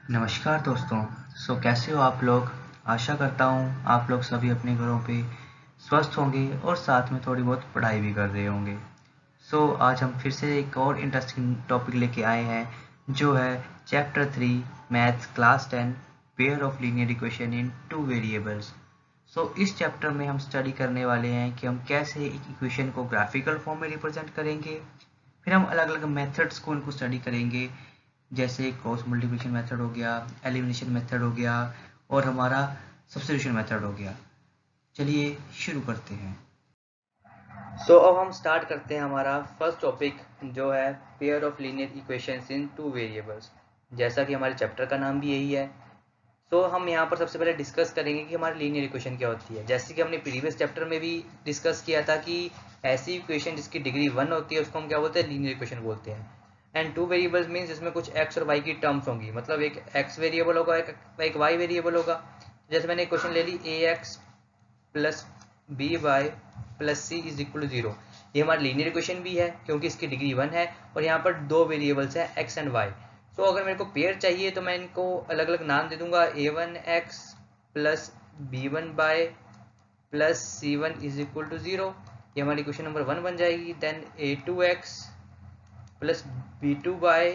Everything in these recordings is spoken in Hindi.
नमस्कार दोस्तों। कैसे हो आप लोग। आशा करता हूँ आप लोग सभी अपने घरों पे स्वस्थ होंगे और साथ में थोड़ी बहुत पढ़ाई भी कर रहे होंगे। आज हम फिर से एक और इंटरेस्टिंग टॉपिक लेके आए हैं जो है chapter 3 maths class 10 pair of linear equation in two variables. इस चैप्टर में हम स्टडी करने वाले हैं कि हम कैसे एक इक्वेशन को ग्राफिकल फॉर्म में रिप्रेजेंट करेंगे। फिर हम अलग अलग मेथड्स को उनको स्टडी करेंगे, जैसे क्रॉस मल्टीप्लिकेशन मेथड हो गया, एलिमिनेशन मेथड हो गया और हमारा सब्स्टिट्यूशन मेथड हो गया। चलिए शुरू करते हैं। अब हम स्टार्ट करते हैं हमारा फर्स्ट टॉपिक जो है pair of linear equations in two variables. जैसा कि हमारे चैप्टर का नाम भी यही है। हम यहाँ पर सबसे पहले डिस्कस करेंगे कि हमारी लीनियर इक्वेशन क्या होती है। जैसे कि हमने प्रीवियस चैप्टर में भी डिस्कस किया था कि ऐसी इक्वेशन जिसकी डिग्री 1 होती है उसको हम क्या बोलते हैं, लीनियर इक्वेशन बोलते हैं। एंड टू वेरिएबल्स मीन्स इसमें कुछ एक्स और वाई की टर्म्स होंगी, मतलब एक एक्स वेरिएबल होगा, एक वाई वेरिएबल होगा। जैसे मैंने क्वेश्चन ले ली a x plus b y plus c is equal to 0। ये हमारी लीनियर इक्वेशन भी है क्योंकि इसकी डिग्री 1 है और यहाँ पर दो वेरिएबल्स हैं एक्स एंड वाई। अगर मेरे को पेयर चाहिए तो मैं इनको अलग अलग नाम दे दूंगा, a1x plus b1y plus c1 is equal to 0। ये हमारी क्वेश्चन नंबर 1 बन जाएगी। Then a2x plus b2y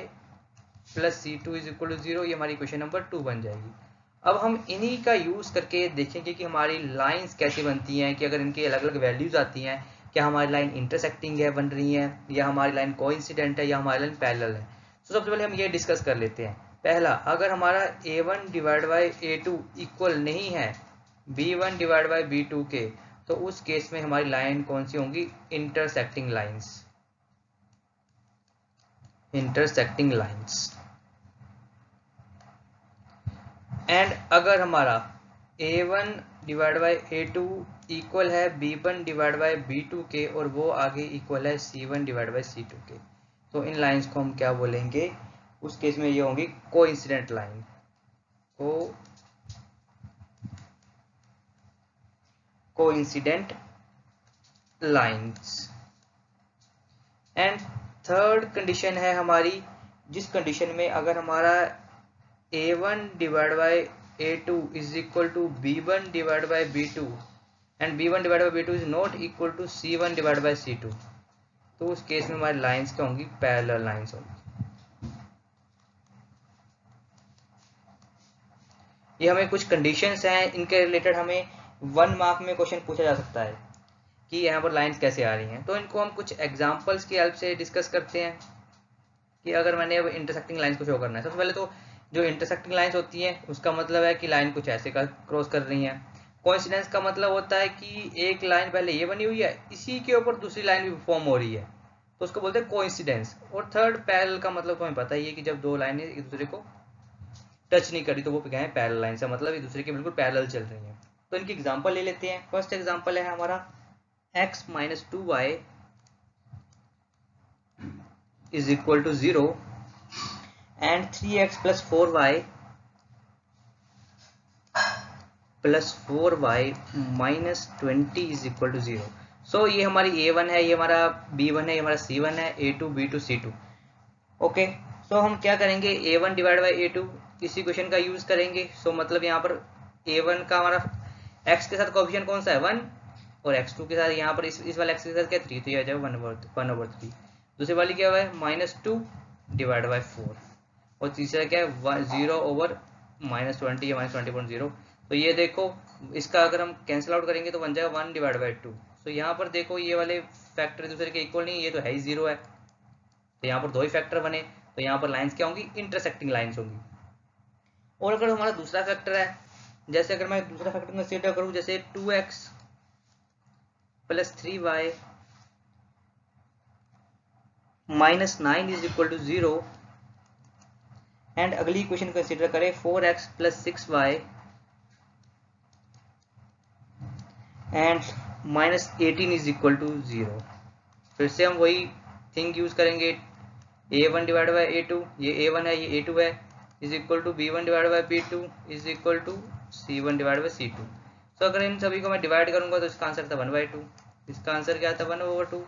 plus c2 is equal to 0, ये हमारी क्वेश्चन नंबर 2 बन जाएगी। अब हम इन्हीं का यूज करके देखेंगे कि हमारी लाइंस कैसे बनती हैं, कि अगर इनकी अलग अलग वैल्यूज आती हैं, क्या हमारी लाइन इंटरसेक्टिंग है बन रही है, या हमारी लाइन कोइंसिडेंट है, या हमारी लाइन पैरेलल है। सबसे पहले हम ये डिस्कस कर लेते हैं। पहला, अगर हमारा a1 divide by a2 equal नहीं है b1 डिवाइड बाई b2 के, तो उस केस में हमारी लाइन कौन सी होंगी, intersecting lines. Intersecting lines. And अगर हमारा a1 divide by a2 equal है b1 डिवाइड बाई b2 के और वो आगे इक्वल है c1 डिवाइड बाई c2 के, तो इन लाइंस को हम क्या बोलेंगे, उस केस में ये होंगी coincident line. Coincident lines. And third condition है हमारी, जिस कंडीशन में अगर हमारा a1 divide by a2 is equal to b1 divide by b2 and b1 divide by b2 is not equal to c1 divide by c2, तो उस केस में हमारी लाइंस क्या होंगी, पैरेलल लाइंस होंगी। ये हमें कुछ कंडीशंस हैं, इनके रिलेटेड हमें 1 मार्क में क्वेश्चन पूछा जा सकता है कि यहाँ पर लाइंस कैसे आ रही हैं। तो इनको हम कुछ एग्जांपल्स की हेल्प से डिस्कस करते हैं कि अगर मैंने अब इंटरसेक्टिंग लाइंस को शो करना है। सबसे पहले तो जो इंटरसेक्टिंग लाइंस होती हैं उसका मतलब है कि लाइन कुछ ऐसे का क्रॉस कर रही है। कोइंसिडेंस का मतलब होता है कि एक लाइन पहले ये बनी हुई है, इसी के ऊपर दूसरी लाइन भी फॉर्म हो रही है, तो उसको बोलते हैं कोइंसिडेंस। और थर्ड, पैरेलल का मतलब तुम्हें पता ही है कि जब दो लाइनें एक दूसरे को टच नहीं करी तो वो क्या है, पैरेलल लाइन से मतलब एक दूसरे के बिल्कुल पैरेलल चल रही है। तो इनकी एग्जांपल ले लेते हैं। फर्स्ट एग्जांपल है हमारा x minus 2y is equal to 0 and 3x plus 4y plus 4y minus 20 is equal to 0। ये हमारी a1 है, ये हमारा b1 है, ये हमारा c1 है, a2 b2 c2। ओके, हम क्या करेंगे, a1 डिवाइड बाई a2 इस इक्वेशन का यूज करेंगे। मतलब यहाँ पर a1 का हमारा x के साथ कोएफिशिएंट कौन सा है, 1, और x2 के साथ यहाँ पर इस वाले x के साथ क्या 3, तो ये आ जाएगा 1/3। दूसरी वाली क्या है, -2 डिवाइड बाई 4, और तीसरा क्या है 0/-20 या -20.0। तो ये देखो, इसका अगर हम कैंसिल आउट करेंगे तो बन जाएगा 1 डिवाइड बाई 2। तो यहाँ पर देखो ये वाले फैक्टर दूसरे के इक्वल नहीं, ये तो है ही 0 है, तो यहाँ पर दो ही फैक्टर बने, तो यहाँ पर लाइंस क्या होंगी, इंटरसेक्टिंग लाइंस होंगी। और अगर हमारा दूसरा फैक्टर है, जैसे अगर मैं दूसरा फैक्टर कंसीडर करूँ, जैसे 2x plus 3y minus 9 is equal to 0, and अगली इक्वेशन कंसीडर करें 4x plus 6y and minus 18 is equal to 0। फिर से हम वही थिंग यूज करेंगे, a1 डिवाइड बाई a2, ये a1 है, ये a2 है, is equal to b1 divide by b2 is equal to c1 divide by c2। अगर इन सभी को मैं डिवाइड करूंगा तो इसका आंसर था 1/2, इसका आंसर क्या था 1/2,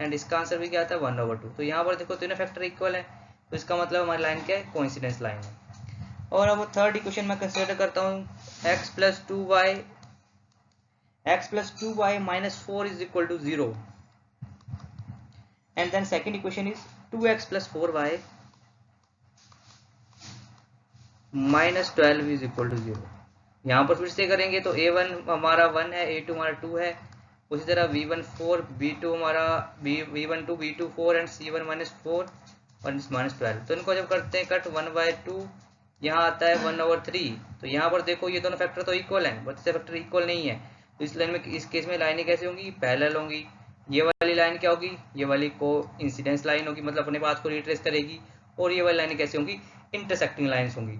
एंड इसका आंसर भी क्या था 1/2। तो यहाँ पर देखो तीनों फैक्टर इक्वल है, तो इसका मतलब हमारी लाइन क्या है, कोइंसिडेंस लाइन है। और अब थर्ड इक्वेशन में कंसिडर करता हूँ x plus 2y minus 4 is equal to 0 and then second equation is 2x plus 4y minus 12 is equal to 0। यहाँ पर फिर से करेंगे तो a1 हमारा 1 है, a2 हमारा 2 है, उसी तरह v1 4, b2 हमारा v1 2, b2 4 and c1 minus 4 और माइनस 12। तो इनको जब करते हैं कट 1/2 यहाँ आता है 1/3। तो यहाँ पर देखो ये दोनों फैक्टर तो इक्वल हैं, बट से फैक्टर इक्वल नहीं है। तो इस लाइन में, इस केस में लाइनें कैसे होंगी, पैरेलल होंगी। ये वाली लाइन क्या होगी, ये वाली को इंसिडेंस लाइन होगी, मतलब अपने बात को रिट्रेस करेगी। और ये वाली लाइनें कैसे होंगी, इंटरसेक्टिंग लाइन्स होंगी।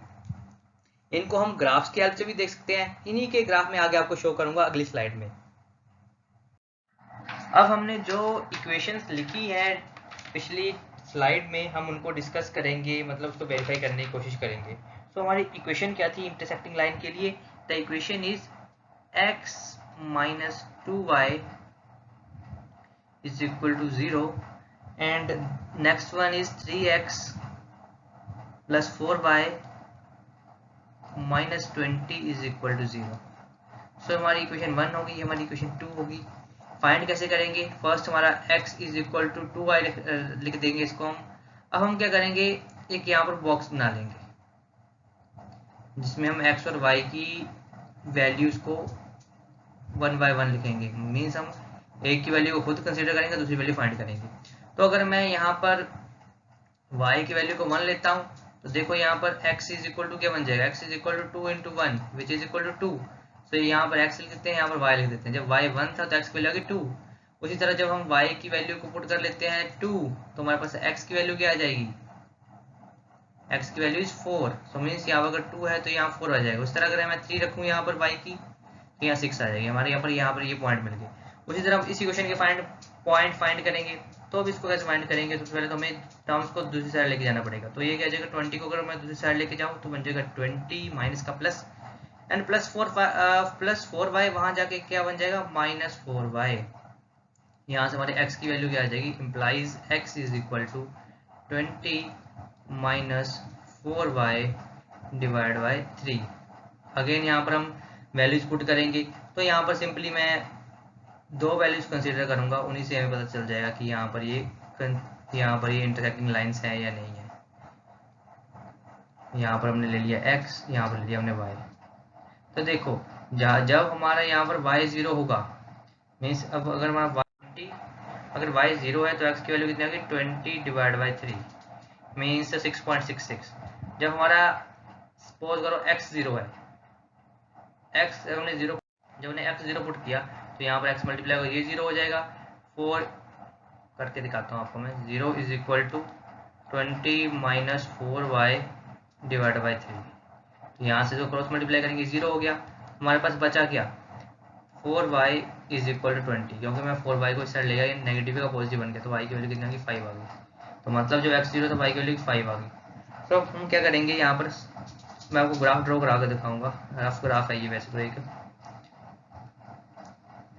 इनको हम ग्राफ्स की हेल्प से भी देख सकते हैं। इन्हीं के ग्राफ में आगे आपको शो करूंगा अगली स्लाइड में। अब हमने जो इक्वेशंस लिखी है पिछली स्लाइड में, हम उनको डिस्कस करेंगे, मतलब उसको वेरीफाई करने की कोशिश करेंगे। तो हमारी इक्वेशन क्या थी इंटरसेक्टिंग लाइन के लिए, the equation is x minus 2y is equal to 0 and next one is 3x plus 4y minus 20 is equal to 0। So हमारी इक्वेशन 1 होगी, हमारी इक्वेशन 2 होगी। फाइंड कैसे करेंगे, फर्स्ट हमारा x is equal to 2y लिख देंगे इसको हम। अब हम क्या करेंगे, एक यहाँ पर बॉक्स बना लेंगे जिसमें हम x और y की वैल्यूज को 1 बाय 1 लिखेंगे। मीन्स हम एक की वैल्यू को खुद कंसीडर करेंगे, दूसरी वैल्यू फाइंड करेंगे। तो अगर मैं यहाँ पर y की वैल्यू को 1 लेता हूँ तो देखो यहाँ पर x इज इक्वल टू क्या बन जाएगा, x is equal to 2 into 1 which is equal to 2। तो यहाँ पर x लिख देते हैं, यहाँ पर y लिख देते हैं। जब y 1 था तो x की वैल्यू आ गई 2। उसी तरह जब हम y की वैल्यू को पुट कर लेते हैं 2 तो हमारे पास x की वैल्यू क्या आ जाएगी, x की वैल्यू इज 4। सो मीन्स यहाँ पर अगर 2 है तो यहाँ 4 आ जाएगा। उस तरह अगर मैं 3 रखूँ यहाँ पर y की तो यहाँ 6 आ जाएगी हमारे। यहाँ पर ये पॉइंट मिल गए। उसी तरह हम इस इक्वेशन के पॉइंट फाइंड करेंगे। तो अब इसको कैसे फाइंड करेंगे, सबसे पहले तो हमें टर्म्स को दूसरी साइड लेके जाना पड़ेगा। तो ये क्या जाएगा 20 को अगर मैं दूसरी साइड लेके जाऊँ तो बन जाएगा 20 माइनस का प्लस एंड प्लस 4y वहां जाके क्या बन जाएगा माइनस 4y। यहाँ से हमारे x की वैल्यू क्या आ जाएगी, implies x is equal to 20 minus 4y divide by 3। Again यहाँ पर हम वैल्यूज पुट करेंगे। तो यहाँ पर सिंपली मैं दो वैल्यूज कंसीडर करूंगा, उन्हीं से हमें पता चल जाएगा कि यहाँ पर ये इंटरसेक्टिंग लाइंस है या नहीं है। यहाँ पर हमने ले लिया x, यहाँ पर ले लिया हमने y। तो देखो जब हमारा यहाँ पर y 0 होगा, मीन्स अब अगर हमारा अगर y 0 है तो x की वैल्यू कितनी आ गई 20 डिवाइड बाई 3 मीन्स 6.66। जब हमारा सपोज करो x 0 है, x हमने 0, जब हमने x 0 पुट किया तो यहाँ पर x मल्टीप्लाई होगा, ये 0 हो जाएगा। 4 करके दिखाता हूँ आपको मैं, 0 is equal to 20 minus 4y divide by 3। तो यहाँ से जो क्रॉस मल्टीप्लाई करेंगे 0 हो गया। हमारे पास बचा क्या 4y इज इक्वल टू 20, क्योंकि मैं 4y को इस साइड ले गया, नेगेटिव का पॉजिटिव बन गया तो y की वैल्यू कितनी आ गई 5 आ गई। तो मतलब जो x 0 था y की वैल्यू 5 आ गई। तो हम क्या करेंगे, यहाँ पर मैं आपको ग्राफ ड्रॉ करा कर दिखाऊंगा। ग्राफ है ये वैसे तो एक,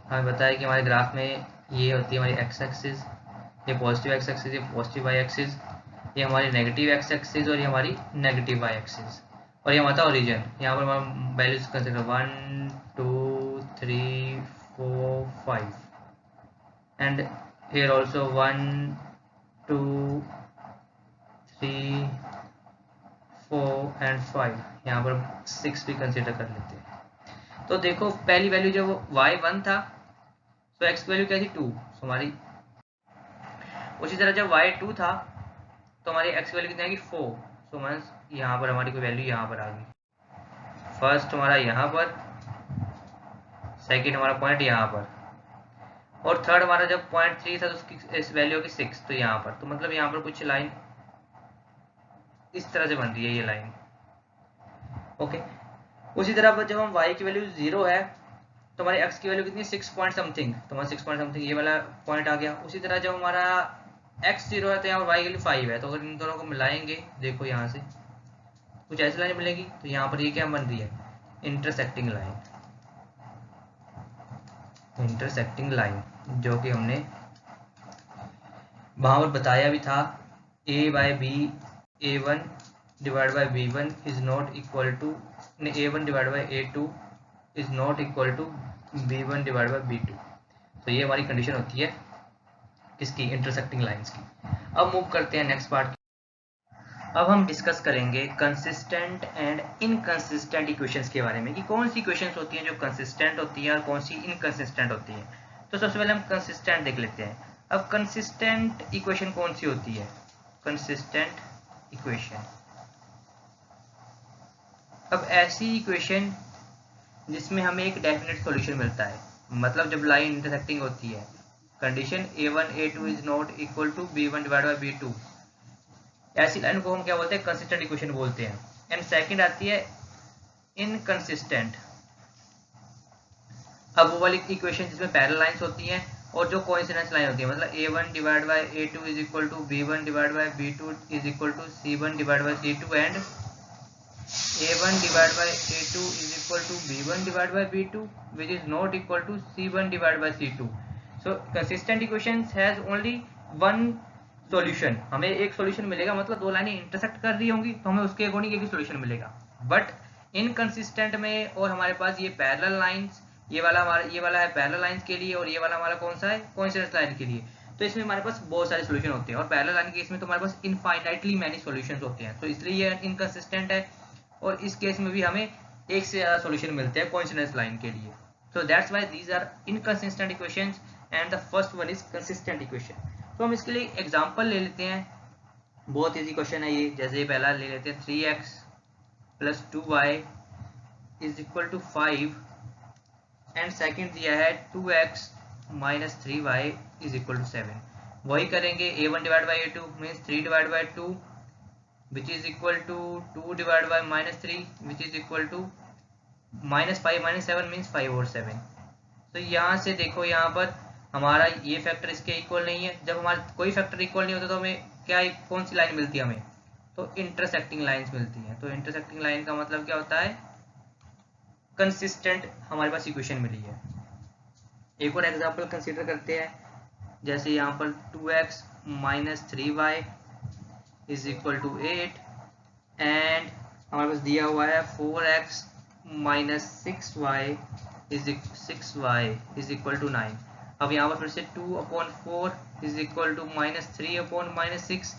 हमें बताया कि हमारे ग्राफ में ये होती है हमारी x एक्सिस, ये पॉजिटिव x एक्सिस, ये पॉजिटिव y एक्सिस, ये हमारी नेगेटिव x एक्सिस और ये हमारी नेगेटिव y एक्सिस, और ये हमारा ओरिजिन। यहाँ पर हम values consider 1 2 3 4 5 and here also 1 2 3 4 and 5, यहाँ पर 6 भी कंसीडर कर लेते हैं। तो देखो पहली वैल्यू जब y 1 था तो x की वैल्यू क्या थी 2, तो हमारी उसी तरह जब y 2 था तो हमारी x की वैल्यू कितनी आ गई 4। सो मीन्स यहाँ पर हमारी कोई वैल्यू यहाँ पर आ गई। फर्स्ट हमारा यहाँ पर, सेकंड हमारा पॉइंट यहाँ पर, और थर्ड हमारा जब पॉइंट 3 था तो उसकी इस वैल्यू की 6, तो यहाँ पर। तो मतलब यहाँ पर कुछ लाइन इस तरह से बन रही है ये लाइन। ओके, उसी तरह जब हम y की वैल्यू 0 है तो हमारी x की वैल्यू कितनी 6 पॉइंट समथिंग, तो हमारा 6 पॉइंट समथिंग ये वाला पॉइंट आ गया। उसी तरह जब हमारा x 0 है तो यहाँ पर y की वैल्यू 5 है। तो अगर इन दोनों को मिलाएंगे, देखो यहाँ से कुछ ऐसी लाइन मिलेगी। तो यहाँ पर ये क्या बन रही है, इंटरसेक्टिंग लाइन, इंटरसेक्टिंग लाइन, जो कि हमने वहां पर बताया भी था a by b a1 divide by b1 is not equal to a1 divide by a2 is not equal to b1 divide by b2। तो ये हमारी कंडीशन होती है किसकी, इंटरसेक्टिंग लाइंस की। अब मूव करते हैं नेक्स्ट पार्ट। अब हम डिस्कस करेंगे कंसिस्टेंट एंड इनकंसिस्टेंट इक्वेशंस के बारे में कि कौन सी इक्वेशंस होती हैं जो कंसिस्टेंट होती हैं और कौन सी इनकंसिस्टेंट होती हैं। तो सबसे पहले हम कंसिस्टेंट देख लेते हैं। अब कंसिस्टेंट इक्वेशन कौन सी होती है, कंसिस्टेंट इक्वेशन, अब ऐसी इक्वेशन जिसमें हमें एक डेफिनेट सॉल्यूशन मिलता है, मतलब जब लाइन इंटरसेक्टिंग होती है, condition a1 a2 is not equal to b1 divide by b2, ऐसी लाइन को हम क्या बोलते हैं, कंसिस्टेंट इक्वेशन बोलते हैं। एंड सेकंड आती है इनकंसिस्टेंट। अब वो वाली इक्वेशन जिसमें पैरेलल लाइंस होती हैं और जो कोइंसिडेंस लाइन होती है, मतलब a1 divide by a2 is equal to b1 divide by b2 is equal to c1 divide by c2 and a1 divided by a2 is equal to b1 divided by b2 which is not equal to c1 divided by c2. So consistent equations has only one solution. हमें एक solution मिलेगा, मतलब दो लाइनें इंटरसेक्ट कर रही होंगी तो हमें उसके अकॉर्डिंग एक ही solution मिलेगा। बट इनकंसिस्टेंट में और हमारे पास ये पैरेलल लाइंस, ये वाला है पैरेलल लाइंस के लिए और ये वाला हमारा कौन सा है, कोइंसिडेंस लाइन के लिए। तो इसमें हमारे पास बहुत सारे सोल्यूशन होते हैं और पैरेलल लाइन के इसमें तो हमारे पास इनफाइनाइटली मैनी सॉल्यूशंस होते हैं, तो इसलिए ये इनकंसिस्टेंट है। और इस केस में भी हमें एक से ज़्यादा सॉल्यूशन मिलते हैं कोइंसिडेंस लाइन के लिए। So that's why these are inconsistent equations and the first one is consistent equation. तो हम इसके लिए एग्जांपल ले लेते हैं, बहुत इजी क्वेश्चन है ये। जैसे पहला ले लेते हैं 3x plus 2y is equal to 5 and second दिया है 2x minus 3y is equal to 7। वही करेंगे, a1 divide by a2 means 3 divide by 2 which is equal to 2 divided by minus 3 which is equal to minus 5 minus 7 means 5 और 7। तो यहाँ से देखो, यहाँ पर हमारा ये फैक्टर इसके इक्वल नहीं है। जब हमारा कोई फैक्टर इक्वल नहीं होता तो हमें क्या, कौन सी लाइन मिलती है हमें, तो इंटरसेक्टिंग लाइंस मिलती हैं। तो इंटरसेक्टिंग लाइन का मतलब क्या होता है, कंसिस्टेंट हमारे पास इक्वेशन मिली है। एक और एग्जांपल कंसीडर करते हैं, जैसे यहाँ पर 2x minus 3y is equal to 8 and हमारे पास दिया हुआ है 4x minus 6y is equal to 9। अब यहाँ पर फिर से 2/4 is equal to minus 3/-6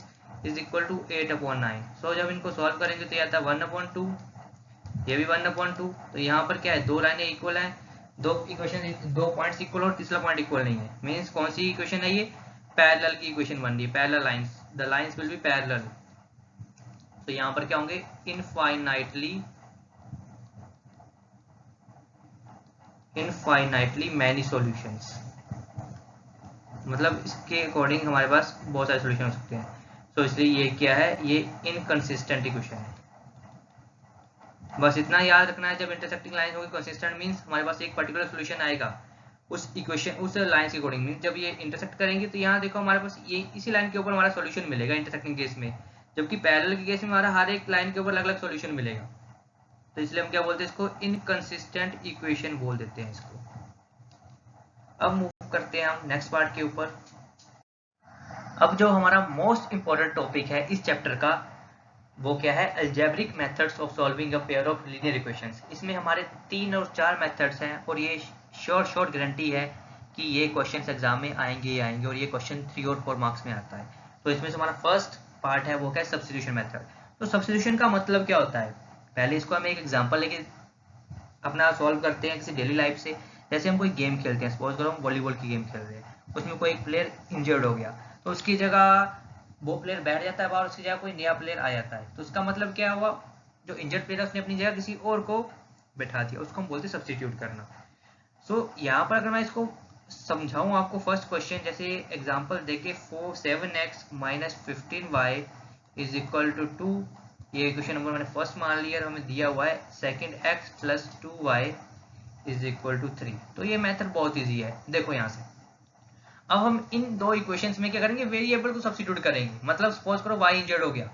is equal to 8/9। So जब इनको सॉल्व करेंगे तो ये आता है 1/2, ये भी 1/2। तो यहाँ पर क्या है, दो लाइनें इक्वल हैं, दो इक्वेशन, दो पॉइंट्स इक्वल और तीसरा पॉइंट इक्वल नहीं है। मीन्स कौन सी इक्वेशन है, ये पैरेलल की इक्वेशन बन रही है, parallel lines, the lines will be parallel. तो यहाँ पर क्या होंगे, इनफाइनाइटली मैनी सॉल्यूशंस, मतलब इसके अकॉर्डिंग हमारे पास बहुत सारे सॉल्यूशन हो सकते हैं। तो इसलिए ये क्या है, ये इनकंसिस्टेंट इक्वेशन है। बस इतना याद रखना है, जब इंटरसेक्टिंग लाइन होगी कंसिस्टेंट मींस हमारे पास एक पर्टिकुलर सॉल्यूशन आएगा उस इक्वेशन, उस लाइन के अकॉर्डिंग। मींस जब ये इंटरसेक्ट करेंगे तो यहाँ देखो हमारे पास ये इसी लाइन के ऊपर हमारा सॉल्यूशन मिलेगा इंटरसेक्टिंग केस में, जबकि पैरेलल के केस में हमारा हर एक लाइन के ऊपर अलग अलग सॉल्यूशन मिलेगा। तो इसलिए हम क्या बोलते हैं, इसको इनकंसिस्टेंट इक्वेशन बोल देते हैं इसको। अब मूव करते हैं हम नेक्स्ट पार्ट के ऊपर। अब जो हमारा मोस्ट इंपॉर्टेंट टॉपिक है इस चैप्टर का, वो क्या है, algebraic methods of solving a pair of linear equations. इसमें हमारे 3 और 4 मेथड्स हैं और ये शॉर्ट गारंटी है कि ये क्वेश्चंस एग्जाम में आएंगे ही आएंगे और ये क्वेश्चन 3 और 4 मार्क्स में आता है। तो इसमें से हमारा फर्स्ट पार्ट है वो क्या है, सब्स्टिट्यूशन मेथड। तो सब्स्टिट्यूशन का मतलब क्या होता है, पहले इसको हम एक एग्जाम्पल लेके अपना सॉल्व करते हैं किसी डेली लाइफ से। जैसे हम कोई गेम खेलते हैं, सपोज करो हम वॉलीबॉल की गेम खेल रहे हैं, उसमें कोई एक प्लेयर इंजर्ड हो गया तो उसकी जगह वो प्लेयर बैठ जाता है बाहर, उसकी जगह कोई नया प्लेयर आ जाता है। तो उसका मतलब क्या हुआ, जो इंजर्ड प्लेयर है उसने अपनी जगह किसी और को बैठा दिया, उसको हम बोलते हैं सब्स्टिट्यूट करना। सो यहाँ पर अगर मैं इसको समझाऊं आपको, फर्स्ट क्वेश्चन जैसे एग्जांपल देके 7x minus 15y is equal to 2, ये क्वेश्चन नंबर मैंने फर्स्ट मान लिया और हमें दिया हुआ है second x plus 2y is equal to 3। तो ये मेथड बहुत ईजी है, देखो यहाँ से। अब हम इन दो इक्वेशंस में क्या करेंगे, वेरिएबल को सब्स्टिट्यूट करेंगे। मतलब सपोज करो y इंजर्ड हो गया,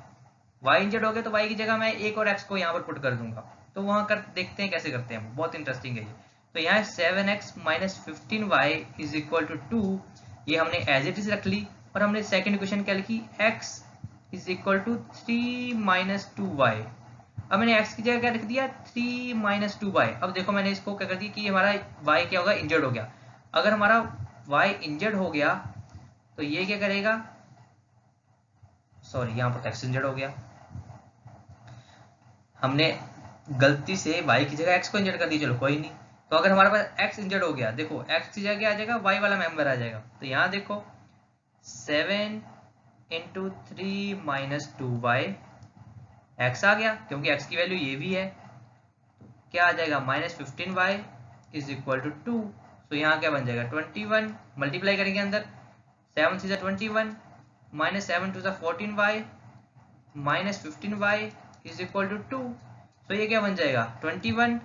तो y की जगह मैं एक और x को यहाँ पर पुट कर दूंगा। तो वहां कर देखते हैं कैसे करते हैं, बहुत इंटरेस्टिंग है ये। तो यहाँ 7x minus 15y is equal to 2, ये हमने एज इट इज रख ली और हमने सेकेंड इक्वेशन क्या लिखी, x is equal to 3 minus 2y। अब मैंने x की जगह क्या लिख दिया 3 माइनस 2y। अब देखो मैंने इसको क्या कर दिया कि हमारा y क्या होगा इंजर्ड हो गया। अगर हमारा y इंजर्ड हो गया तो ये क्या करेगा, सॉरी यहाँ पर x इंजर्ड हो गया, हमने गलती से y की जगह x को इंजर्ड कर दी, चलो कोई नहीं। तो अगर हमारे पास x इंजर्ड हो गया, देखो x की जगह क्या आ जाएगा y वाला मेंबर आ जाएगा। तो यहाँ देखो 7 इंटू 3 माइनस 2y, x आ गया क्योंकि x की वैल्यू ये भी है। तो क्या आ जाएगा minus 15y is equal to 2। तो यहाँ क्या बन जाएगा 21, मल्टीप्लाई करेंगे अंदर 7 से 21 minus 7 to 14y minus 15y is equal to 2। तो ये क्या बन जाएगा 21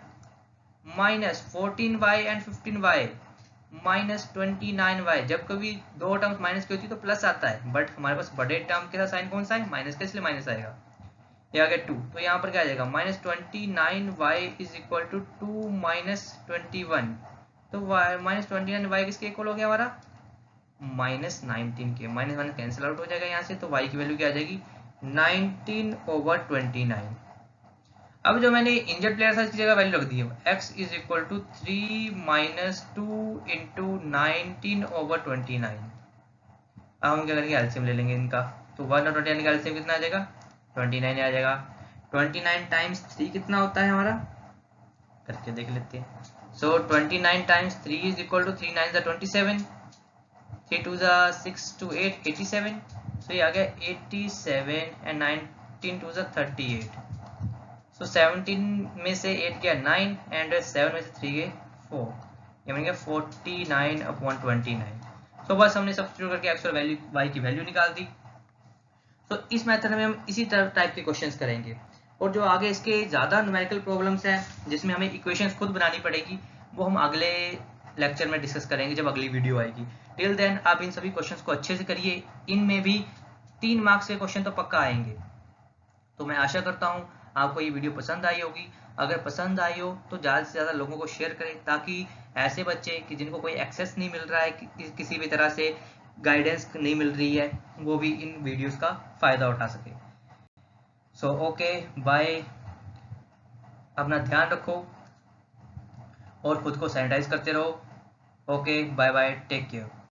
minus 14y and 15y minus 29y। जब कभी दो टर्म्स माइनस की होती है तो प्लस आता है, बट हमारे पास बड़े टर्म के साथ साइन कौन सा है माइनस का, इसलिए माइनस आएगा। ये आ गया 2। तो यहाँ पर क्या आ जाएगा minus 29y is equal to 2 minus 21। तो माइनस 29y किसके इक्वल हो गया हमारा माइनस 19 के। माइनस माइनस कैंसिल आउट हो जाएगा यहाँ से, तो y की वैल्यू क्या आ जाएगी 19/29। अब जो मैंने इंजर्ड प्लेयर था इसकी जगह वैल्यू रख दी है x is equal to 3 minus 2 into 19/29। अब हम क्या करेंगे एलसीएम ले लेंगे इनका। तो 1 और 29 का एलसीएम कितना आ जाएगा 29 आ जाएगा। 29 टाइम्स 3 कितना होता है हमारा, करके देख लेते हैं। सो 29 टाइम्स 3 इज इक्वल टू 3 9 27, 3 2 6 2 8 87। सो ये आ गया 87 एंड 19 2 38। सो 17 में से 8 गया 9 एंड 7 में से 3 गए 4, ये बन गया 49/29। सो बस हमने सब्स्टिट्यूट करके एक्चुअल वैल्यू y की वैल्यू निकाल दी। तो इस मेथड में हम इसी तरह टाइप के क्वेश्चंस करेंगे। और जो आगे इसके ज़्यादा न्यूमेरिकल प्रॉब्लम्स हैं जिसमें हमें इक्वेशंस खुद बनानी पड़ेगी, वो हम अगले लेक्चर में डिस्कस करेंगे जब अगली वीडियो आएगी। टिल देन आप इन सभी क्वेश्चंस को अच्छे से करिए, इनमें भी 3 मार्क्स के क्वेश्चन तो पक्का आएंगे। तो मैं आशा करता हूँ आपको ये वीडियो पसंद आई होगी। अगर पसंद आई हो तो ज़्यादा से ज़्यादा लोगों को शेयर करें, ताकि ऐसे बच्चे कि जिनको कोई एक्सेस नहीं मिल रहा है, किसी भी तरह से गाइडेंस नहीं मिल रही है, वो भी इन वीडियोस का फ़ायदा उठा सके। सो ओके बाय, अपना ध्यान रखो और खुद को सैनिटाइज करते रहो। Okay bye bye, take care.